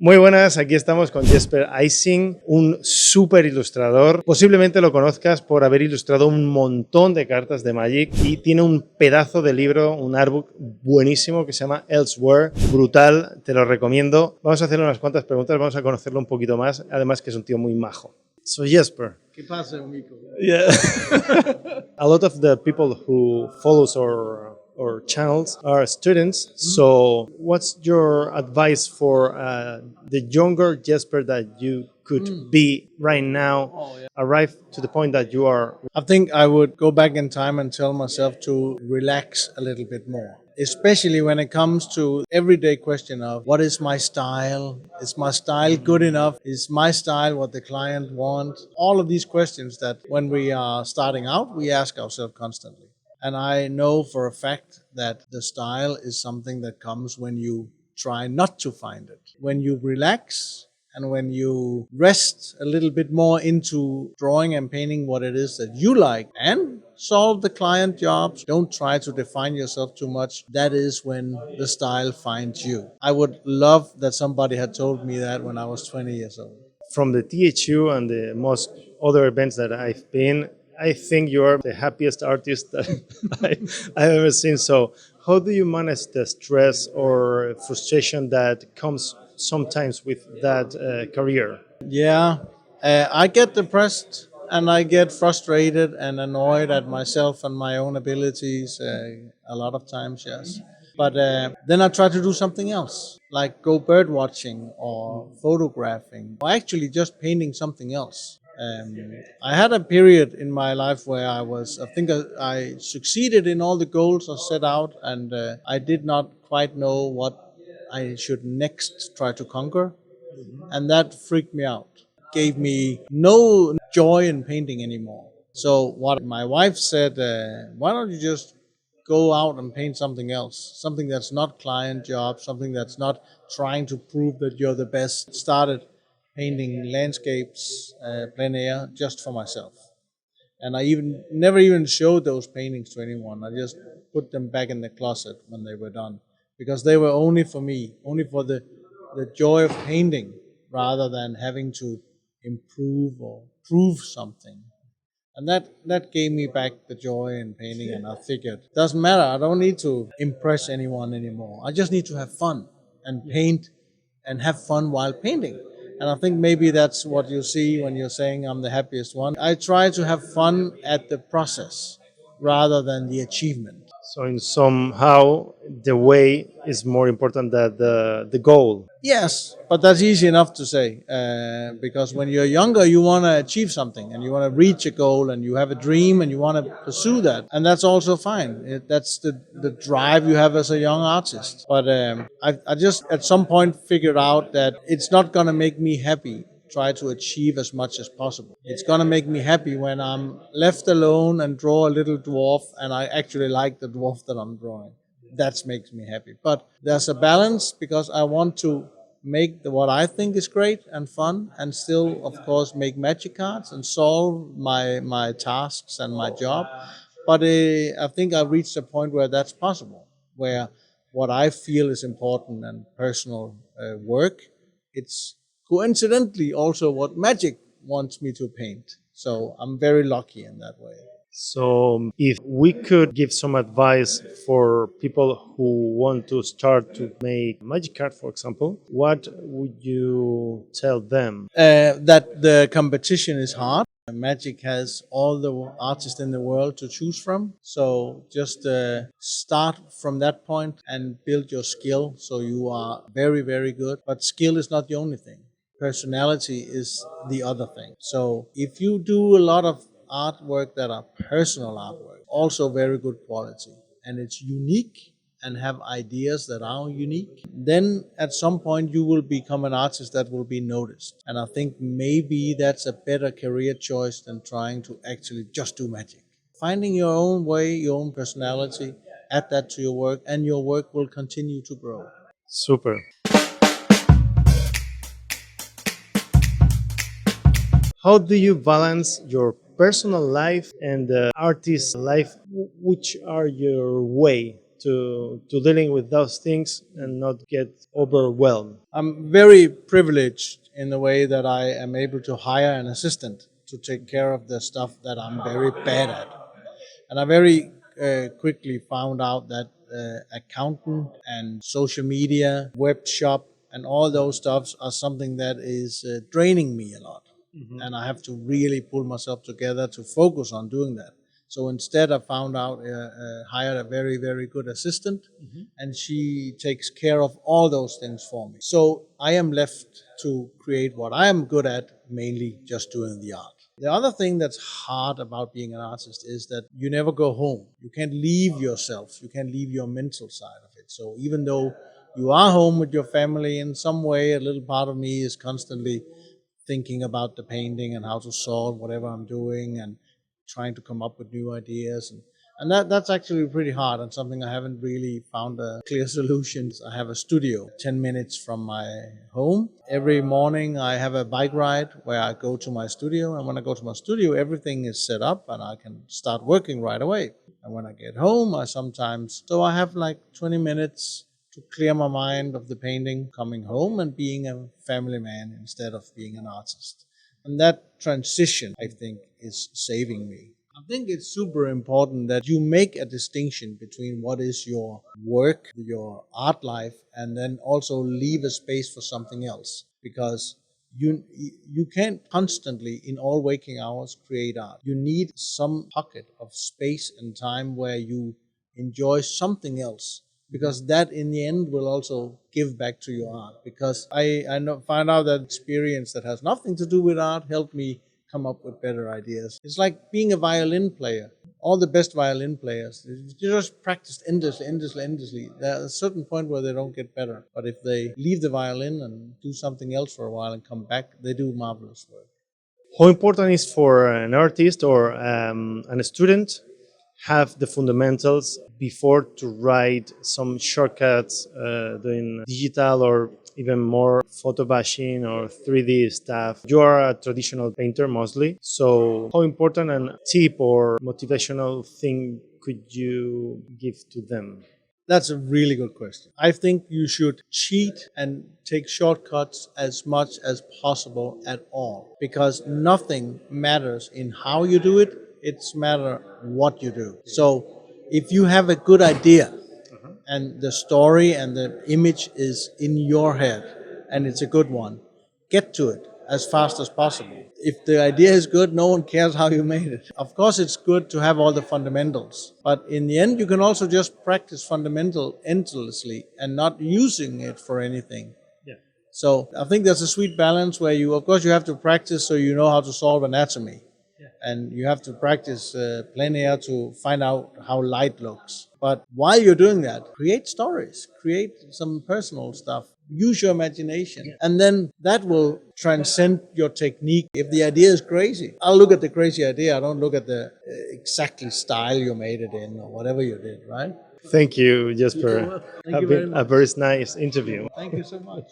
Muy buenas, aquí estamos con Jesper Ejsing, un súper ilustrador. Posiblemente lo conozcas por haber ilustrado un montón de cartas de Magic y tiene un pedazo de libro, un artbook buenísimo que se llama Elsewhere, brutal, te lo recomiendo. Vamos a hacerle unas cuantas preguntas, vamos a conocerlo un poquito más, además que es un tío muy majo. So Jesper. ¿Qué pasa, amigo? Yeah. A lot of the people who follows our channels are students. So what's your advice for the younger Jesper that you could be right now, arrive to the point that you are? I think I would go back in time and tell myself to relax a little bit more. Especially when it comes to everyday question of what is my style? Is my style good enough? Is my style what the client wants? All of these questions that when we are starting out, we ask ourselves constantly. And I know for a fact that the style is something that comes when you try not to find it. When you relax and when you rest a little bit more into drawing and painting what it is that you like and solve the client jobs. Don't try to define yourself too much. That is when the style finds you. I would love that somebody had told me that when I was 20 years old. From the THU and the most other events that I've been, I think you're the happiest artist that I've ever seen. So how do you manage the stress or frustration that comes sometimes with that career? Yeah, I get depressed and I get frustrated and annoyed at myself and my own abilities a lot of times, yes. But then I try to do something else, like go bird watching or photographing, or actually just painting something else. I had a period in my life where I think I succeeded in all the goals I set out, and I did not quite know what I should next try to conquer. And that freaked me out, gave me no joy in painting anymore. So what my wife said, why don't you just go out and paint something else, something that's not client job, something that's not trying to prove that you're the best. Started painting landscapes, plein air, just for myself. And I never even showed those paintings to anyone. I just put them back in the closet when they were done, because they were only for me, only for the joy of painting, rather than having to improve or prove something. And that gave me back the joy in painting, and I figured, doesn't matter, I don't need to impress anyone anymore. I just need to have fun and paint and have fun while painting. And I think maybe that's what you see when you're saying I'm the happiest one. I try to have fun at the process rather than the achievement. So in somehow the way is more important than the goal. Yes, but that's easy enough to say because when you're younger, you want to achieve something and you want to reach a goal and you have a dream and you want to pursue that. And that's also fine. That's the drive you have as a young artist. But I just at some point figured out that it's not going to make me happy. Try to achieve as much as possible. It's gonna make me happy when I'm left alone and draw a little dwarf and I actually like the dwarf that I'm drawing. That makes me happy. But there's a balance, because I want to make what I think is great and fun, and still, of course, make magic cards and solve my tasks and my job. But I think I've reached a point where that's possible, where what I feel is important and personal work, it's coincidentally also what Magic wants me to paint. So I'm very lucky in that way. So if we could give some advice for people who want to start to make magic cards, for example, what would you tell them? That the competition is hard. Magic has all the artists in the world to choose from. So just start from that point and build your skill so you are very, very good. But skill is not the only thing. Personality is the other thing. So if you do a lot of artwork that are personal artwork, also very good quality, and it's unique and have ideas that are unique, then at some point you will become an artist that will be noticed. And I think maybe that's a better career choice than trying to actually just do magic. Finding your own way, your own personality, add that to your work, and your work will continue to grow. Super. How do you balance your personal life and the artist's life? Which are your way to dealing with those things and not get overwhelmed? I'm very privileged in the way that I am able to hire an assistant to take care of the stuff that I'm very bad at. And I very quickly found out that accountant and social media, web shop, and all those stuffs are something that is draining me a lot. Mm-hmm. And I have to really pull myself together to focus on doing that. So instead, I found out, hired a very, very good assistant, mm-hmm. and she takes care of all those things for me. So I am left to create what I am good at, mainly just doing the art. The other thing that's hard about being an artist is that you never go home. You can't leave yourself. You can't leave your mental side of it. So even though you are home with your family, in some way, a little part of me is constantly thinking about the painting and how to solve whatever I'm doing and trying to come up with new ideas. And that's actually pretty hard and something I haven't really found a clear solution. I have a studio 10 minutes from my home. Every morning I have a bike ride where I go to my studio, and when I go to my studio, everything is set up and I can start working right away. And when I get home, I have like 20 minutes to clear my mind of the painting, coming home and being a family man instead of being an artist. And that transition, I think, is saving me. I think it's super important that you make a distinction between what is your work, your art life, and then also leave a space for something else. Because you can't constantly, in all waking hours, create art. You need some pocket of space and time where you enjoy something else. Because that, in the end, will also give back to your art. Because I find out that experience that has nothing to do with art helped me come up with better ideas. It's like being a violin player. All the best violin players, they just practice endlessly. There's a certain point where they don't get better. But if they leave the violin and do something else for a while and come back, they do marvelous work. How important is for an artist or a student have the fundamentals before to write some shortcuts doing digital or even more photo bashing or 3D stuff? You are a traditional painter mostly, so how important a tip or motivational thing could you give to them? That's a really good question. I think you should cheat and take shortcuts as much as possible at all, because nothing matters in how you do it. It's matter what you do. So if you have a good idea and the story and the image is in your head and it's a good one, get to it as fast as possible. If the idea is good, no one cares how you made it. Of course, it's good to have all the fundamentals, but in the end, you can also just practice fundamental endlessly and not using it for anything. Yeah. So I think there's a sweet balance where of course, you have to practice so you know how to solve anatomy. And you have to practice plein air to find out how light looks. But while you're doing that, create stories, create some personal stuff, use your imagination. And then that will transcend your technique. If the idea is crazy, I'll look at the crazy idea. I don't look at the exactly style you made it in or whatever you did, right? Thank you, Jesper. Thank you very much. A very nice interview. Thank you so much.